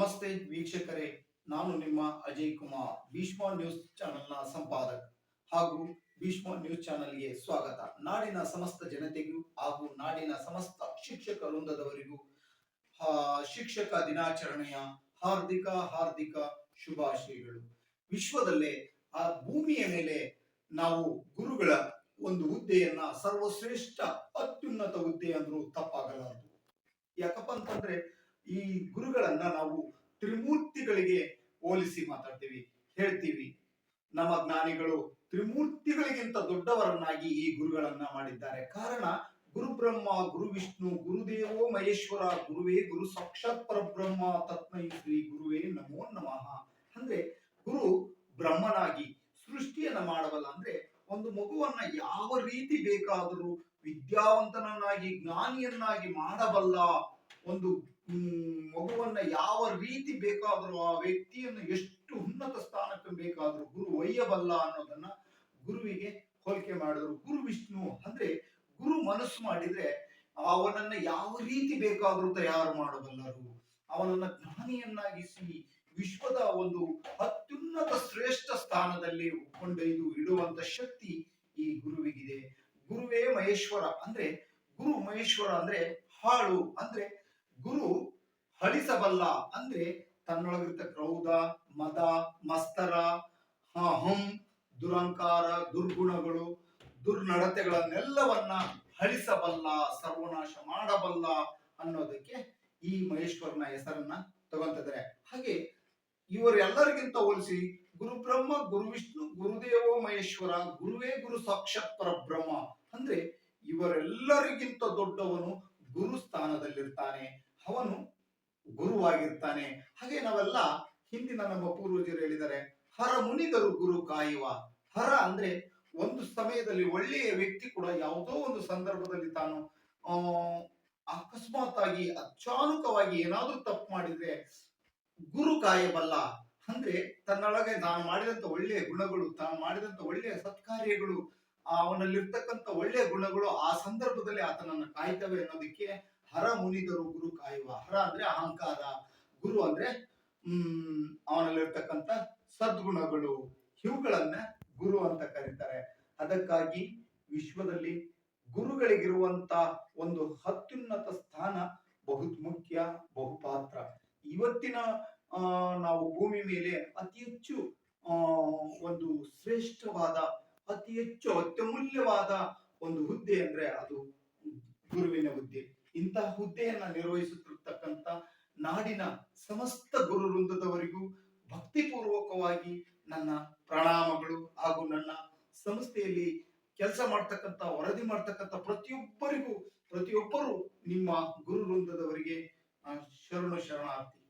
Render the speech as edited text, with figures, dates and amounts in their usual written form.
ನಮಸ್ತೆ ವೀಕ್ಷಕರೇ, ನಾನು ನಿಮ್ಮ ಅಜಯ್ ಕುಮಾರ್, ಭೀಷ್ಮ ನ್ಯೂಸ್ ಚಾನೆಲ್ನ ಸಂಪಾದಕ ಹಾಗೂ ಭೀಷ್ಮ ನ್ಯೂಸ್ ಚಾನೆಲ್ಗೆ ಸ್ವಾಗತ. ನಾಡಿನ ಸಮಸ್ತ ಜನತೆಗೂ ಹಾಗೂ ನಾಡಿನ ಸಮಸ್ತ ಶಿಕ್ಷಕ ವೃಂದದವರಿಗೂ ಶಿಕ್ಷಕ ದಿನಾಚರಣೆಯ ಹಾರ್ದಿಕ ಶುಭಾಶಯಗಳು. ವಿಶ್ವದಲ್ಲೇ ಆ ಭೂಮಿಯ ಮೇಲೆ ನಾವು ಗುರುಗಳ ಒಂದು ಹುದ್ದೆಯನ್ನ ಸರ್ವಶ್ರೇಷ್ಠ ಅತ್ಯುನ್ನತ ಹುದ್ದೆ ಅಂದ್ರೂ ತಪ್ಪಾಗಲಾರದು. ಯಾಕಪ್ಪ ಅಂತಂದ್ರೆ ಈ ಗುರುಗಳನ್ನ ನಾವು ತ್ರಿಮೂರ್ತಿಗಳಿಗೆ ಹೋಲಿಸಿ ಮಾತಾಡ್ತೀವಿ, ಹೇಳ್ತೀವಿ. ನಮ್ಮ ಜ್ಞಾನಿಗಳು ತ್ರಿಮೂರ್ತಿಗಳಿಗಿಂತ ದೊಡ್ಡವರನ್ನಾಗಿ ಈ ಗುರುಗಳನ್ನ ಮಾಡಿದ್ದಾರೆ. ಕಾರಣ ಗುರು ಬ್ರಹ್ಮ, ಗುರು ವಿಷ್ಣು, ಗುರುದೇವೋ ಮಹೇಶ್ವರ, ಗುರುವೇ ಗುರು ಸಾಕ್ಷಾತ್ ಪರಬ್ರಹ್ಮ, ತಸ್ಮೈ ಶ್ರೀ ಗುರುವೇ ನಮೋ ನಮಃ. ಅಂದ್ರೆ ಗುರು ಬ್ರಹ್ಮನಾಗಿ ಸೃಷ್ಟಿಯನ್ನ ಮಾಡಬಲ್ಲ. ಅಂದ್ರೆ ಒಂದು ಮಗುವನ್ನ ಯಾವ ರೀತಿ ಬೇಕಾದರೂ ವಿದ್ಯಾವಂತನನ್ನಾಗಿ ಜ್ಞಾನಿಯನ್ನಾಗಿ ಮಾಡಬಲ್ಲ. ಒಂದು ಮಗುವನ್ನ ಯಾವ ರೀತಿ ಬೇಕಾದರೂ ಆ ವ್ಯಕ್ತಿಯನ್ನು ಎಷ್ಟು ಉನ್ನತ ಸ್ಥಾನಕ್ಕೆ ಬೇಕಾದರೂ ಗುರು ಒಯ್ಯಬಲ್ಲ ಅನ್ನೋದನ್ನ ಗುರುವಿಗೆ ಹೋಲಿಕೆ ಮಾಡಿದ್ರು. ಗುರು ವಿಷ್ಣು ಅಂದ್ರೆ ಗುರು ಮನಸ್ಸು ಮಾಡಿದ್ರೆ ಅವನನ್ನ ಯಾವ ರೀತಿ ಬೇಕಾದರೂ ತಯಾರು ಮಾಡಬಲ್ಲರು. ಅವನನ್ನ ಜ್ಞಾನಿಯನ್ನಾಗಿಸಿ ವಿಶ್ವದ ಒಂದು ಅತ್ಯುನ್ನತ ಶ್ರೇಷ್ಠ ಸ್ಥಾನದಲ್ಲಿ ಕೊಂಡೊಯ್ದು ಇಡುವಂತ ಶಕ್ತಿ ಈ ಗುರುವಿಗಿದೆ. ಗುರುವೇ ಮಹೇಶ್ವರ ಅಂದ್ರೆ ಗುರು ಮಹೇಶ್ವರ ಅಂದ್ರೆ ಹಾಳು ಅಂದ್ರೆ ಗುರು ಹಳಿಸಬಲ್ಲ. ಅಂದ್ರೆ ತನ್ನೊಳಗಿರ್ತ ಕ್ರೌಧ, ಮದ, ಮಸ್ತರ, ಅಹಂ, ದುರಂಕಾರ, ದುರ್ಗುಣಗಳು, ದುರ್ನಡತೆಗಳನ್ನೆಲ್ಲವನ್ನ ಅಳಿಸಬಲ್ಲ, ಸರ್ವನಾಶ ಮಾಡಬಲ್ಲ ಅನ್ನೋದಕ್ಕೆ ಈ ಮಹೇಶ್ವರನ ಹೆಸರನ್ನ ತಗೊಂತಿದ್ದಾರೆ. ಹಾಗೆ ಇವರೆಲ್ಲರಿಗಿಂತ ಹೋಲಿಸಿ ಗುರು ಬ್ರಹ್ಮ, ಗುರು ವಿಷ್ಣು, ಗುರುದೇವೋ ಮಹೇಶ್ವರ, ಗುರುವೇ ಗುರು ಸಾಕ್ಷಾತ್ ಪರಬ್ರಹ್ಮ ಅಂದ್ರೆ ಇವರೆಲ್ಲರಿಗಿಂತ ದೊಡ್ಡವನು ಗುರು ಸ್ಥಾನದಲ್ಲಿರ್ತಾನೆ, ಅವನು ಗುರುವಾಗಿರ್ತಾನೆ. ಹಾಗೆ ನಾವೆಲ್ಲ ಹಿಂದಿನ ನಮ್ಮ ಪೂರ್ವಜರು ಹೇಳಿದ್ದಾರೆ, ಹರ ಮುನಿದರು ಗುರು ಕಾಯುವ. ಹರ ಅಂದ್ರೆ ಒಂದು ಸಮಯದಲ್ಲಿ ಒಳ್ಳೆಯ ವ್ಯಕ್ತಿ ಕೂಡ ಯಾವುದೋ ಒಂದು ಸಂದರ್ಭದಲ್ಲಿ ತಾನು ಅಕಸ್ಮಾತ್ ಆಗಿ ಅಚಾನುಕವಾಗಿ ಏನಾದ್ರೂ ತಪ್ಪು ಮಾಡಿದ್ರೆ ಗುರು ಕಾಯಬಲ್ಲ. ಅಂದ್ರೆ ತನ್ನೊಳಗೆ ತಾನು ಮಾಡಿದಂತ ಒಳ್ಳೆಯ ಗುಣಗಳು, ತಾನು ಮಾಡಿದಂತ ಒಳ್ಳೆಯ ಸತ್ಕಾರ್ಯಗಳು, ಅವನಲ್ಲಿರ್ತಕ್ಕಂಥ ಒಳ್ಳೆಯ ಗುಣಗಳು ಆ ಸಂದರ್ಭದಲ್ಲಿ ಆತನನ್ನ ಕಾಯ್ತವೆ ಅನ್ನೋದಕ್ಕೆ ಹರ ಮುನಿದರು ಗುರು ಕಾಯುವ. ಹರ ಅಂದ್ರೆ ಅಹಂಕಾರ, ಗುರು ಅಂದ್ರೆ ಅವನಲ್ಲಿರ್ತಕ್ಕಂಥ ಸದ್ಗುಣಗಳು, ಇವುಗಳನ್ನ ಗುರು ಅಂತ ಕರೀತಾರೆ. ಅದಕ್ಕಾಗಿ ವಿಶ್ವದಲ್ಲಿ ಗುರುಗಳಿಗಿರುವಂತ ಒಂದು ಅತ್ಯುನ್ನತ ಸ್ಥಾನ ಬಹು ಮುಖ್ಯ, ಬಹುಪಾತ್ರ. ಇವತ್ತಿನ ನಾವು ಭೂಮಿ ಮೇಲೆ ಅತಿ ಹೆಚ್ಚು ಒಂದು ಶ್ರೇಷ್ಠವಾದ, ಅತಿ ಹೆಚ್ಚು ಅತ್ಯಮೂಲ್ಯವಾದ ಒಂದು ಹುದ್ದೆ ಅಂದ್ರೆ ಅದು ಗುರುವಿನ ಹುದ್ದೆ. ಇಂತಹ ಹುದ್ದೆಯನ್ನ ನಿರ್ವಹಿಸುತ್ತಿರ್ತಕ್ಕಂಥ ನಾಡಿನ ಸಮಸ್ತ ಗುರು ವೃಂದದವರಿಗೂ ಭಕ್ತಿಪೂರ್ವಕವಾಗಿ ನನ್ನ ಪ್ರಣಾಮಗಳು. ಹಾಗೂ ನನ್ನ ಸಂಸ್ಥೆಯಲ್ಲಿ ಕೆಲಸ ಮಾಡ್ತಕ್ಕಂಥ, ವರದಿ ಮಾಡ್ತಕ್ಕಂಥ ಪ್ರತಿಯೊಬ್ಬರು ನಿಮ್ಮ ಗುರು ವೃಂದದವರಿಗೆ ಶರಣಾರ್ಥಿ.